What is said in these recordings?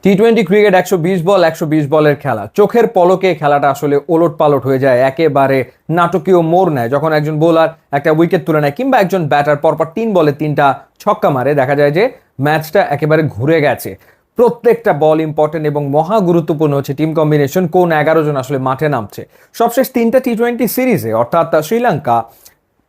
টি-20 cricket 120 বলের খেলা, চোখের পলকে খেলাটা আসলে ওলট পালট হয়ে যায়, একেবারে নাটকীয় মোড় নেয় যখন একজন বোলার একটা উইকেট তুলে নেয় কিংবা একজন ব্যাটার পরপর 3 বলে 3টা ছক্কা মারে। দেখা যায় যে ম্যাচটা একেবারে ঘুরে গেছে। প্রত্যেকটা বল ইম্পর্টেন্ট এবং মহা গুরুত্বপূর্ণ হচ্ছে টিম কম্বিনেশন, কোন 11 জন আসলে মাঠে নামছে। সবশেষ 3টা টি-20 সিরিজে অর্থাৎ শ্রীলঙ্কা,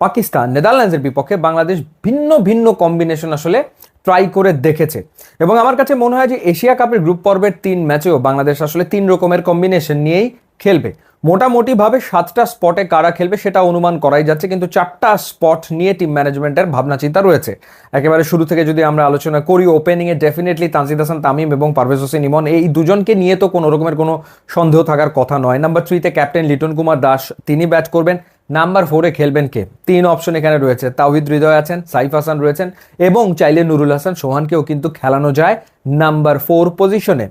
পাকিস্তান, নেদারল্যান্ডসের বিপক্ষে বাংলাদেশ ভিন্ন ভিন্ন কম্বিনেশন আসলে ট্রাই করে দেখেছে। এবং আমার কাছে মনে হয় যে এশিয়া কাপের গ্রুপ পর্বের 3 ম্যাচেও বাংলাদেশ আসলে 3 রকমের কম্বিনেশন নিয়েই খেলবে। মোটামুটিভাবে 7টা স্পটে কারা খেলবে সেটা অনুমান করাই যাচ্ছে, কিন্তু 4টা স্পট নিয়ে টিম ম্যানেজমেন্টের ভাবনা চিন্তা রয়েছে। একেবারে শুরু থেকে যদি আমরা আলোচনা করি, ওপেনিংয়ে ডেফিনেটলি তানজিদ হাসান তামিম এবং পারভেজ হোসেন ইমন, এই দুজনকে নিয়ে তো কোনো রকমের কোনো সন্দেহ থাকার কথা নয়। নাম্বার 3-তে ক্যাপ্টেন লিটন কুমার দাস, তিনি ব্যাট করবেন। নাম্বার 4-এ খেলবেন কে? 3 অপশন এখানে রয়েছে। তাওহিদ হৃদয় আছেন, সাইফ হাসান রয়েছেন এবং চাইলে নুরুল হাসান সোহানকেও কিন্তু খেলানো যায় নাম্বার 4 পজিশনে।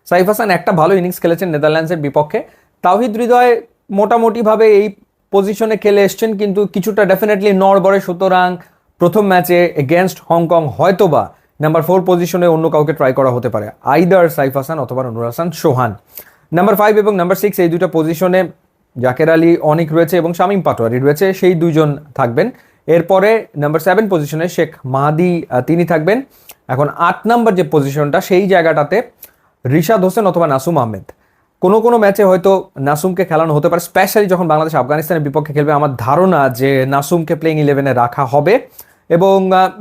সাইফ হাসান একটা ভালো ইনিংস খেলেছেন নেদারল্যান্ডসের বিপক্ষে। তাওহিদ হৃদয় মোটামুটিভাবে এই পজিশনে খেলে এসছেন, কিন্তু কিছুটা ডেফিনেটলি নড়বড়ে। সুতরাং প্রথম ম্যাচে এগেনস্ট হংকং হয়তোবা নাম্বার 4 পজিশনে অন্য কাউকে ট্রাই করা হতে পারে, আইদার সাইফ হাসান অথবা নুরুল হাসান সোহান। নাম্বার 5 এবং নাম্বার 6 এই দুটো পজিশনে জাকের আলী অনিক রয়েছে এবং শামীম পাটোয়ারি রয়েছে, সেই দুইজন থাকবেন। এরপরে নাম্বার 7 পজিশনে শেখ মাহাদি তিনি থাকবেন। এখন 8 নাম্বার যে পজিশনটা, সেই জায়গাটাতে রিশাদ হোসেন অথবা নাসুম আহমেদ। কোনো কোনো ম্যাচে হয়তো নাসুমকে খেলানো হতে পারে, স্পেশালি যখন বাংলাদেশ আফগানিস্তানের বিপক্ষে খেলবে। আমার ধারণা যে নাসুমকে প্লেইং 11-এ রাখা হবে এবং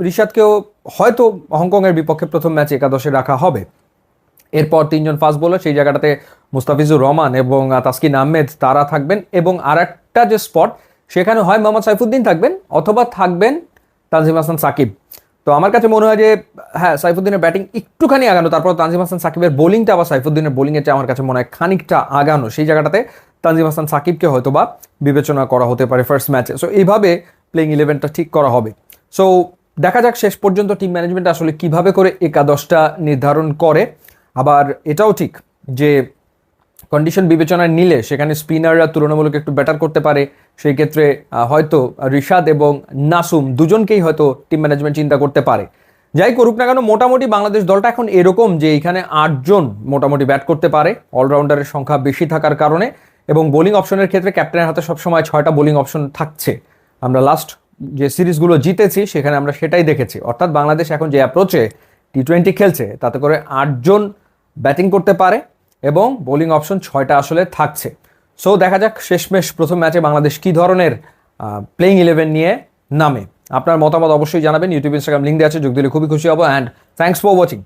রিশাদকেও হয়তো হংকংয়ের বিপক্ষে প্রথম ম্যাচে একাদশে রাখা হবে। এরপর 3জন ফাস্ট বোলার, সেই জায়গাটাতে মুস্তাফিজুর রহমান এবং তাসকিন আহমেদ তারা থাকবেন। এবং আর একটা যে স্পট, সেখানে হয় মোহাম্মদ সাইফুদ্দিন থাকবেন অথবা থাকবেন তানজিম হাসান সাকিব। তো আমার কাছে মনে হয় যে হ্যাঁ, সাইফুদ্দিনের ব্যাটিং একটুখানি আগানো, তারপর তানজিম হাসান সাকিবের বোলিংটা আবার সাইফুদ্দিনের বোলিংয়ের চেয়ে আমার কাছে মনে হয় খানিকটা আগানো। সেই জায়গাটাতে তানজিম হাসান সাকিবকে হয়তোবা বিবেচনা করা হতে পারে ফার্স্ট ম্যাচে। সো এইভাবে প্লেইং 11টা ঠিক করা হবে। সো দেখা যাক শেষ পর্যন্ত টিম ম্যানেজমেন্ট আসলে কিভাবে করে একাদশটা নির্ধারণ করে। আবার এটাও ঠিক যে কন্ডিশন বিবেচনায় নিলে সেখানে স্পিনাররা তুলনামূলক একটু বেটার করতে পারে। সেই ক্ষেত্রে হয়তো রিশাদ এবং নাসুম দুজনকেই হয়তো টিম ম্যানেজমেন্ট চিন্তা করতে পারে। যাই করুক না কেন, মোটামুটি বাংলাদেশ দলটা এখন এরকম যে এখানে 8 জন মোটামুটি ব্যাট করতে পারে, অলরাউন্ডারের সংখ্যা বেশি থাকার কারণে। এবং বোলিং অপশনের ক্ষেত্রে ক্যাপ্টেনের হাতে সবসময় 6টা বোলিং অপশন থাকছে। আমরা লাস্ট যে সিরিজগুলো জিতেছি সেখানে আমরা সেটাই দেখেছি। অর্থাৎ বাংলাদেশ এখন যে অ্যাপ্রোচে টি-20 খেলছে, তাতে করে 8 জন ব্যাটিং করতে পারে এবং বোলিং অপশন 6টা আসলে থাকছে। সো দেখা যাক শেষমেশ প্রথম ম্যাচে বাংলাদেশ কি ধরনের প্লেইং 11 নিয়ে নামে। আপনার মতামত অবশ্যই জানাবেন। ইউটিউব, ইনস্টাগ্রাম লিঙ্ক দেওয়া আছে, যোগ দিলে খুবই খুশি হব। And thanks for watching.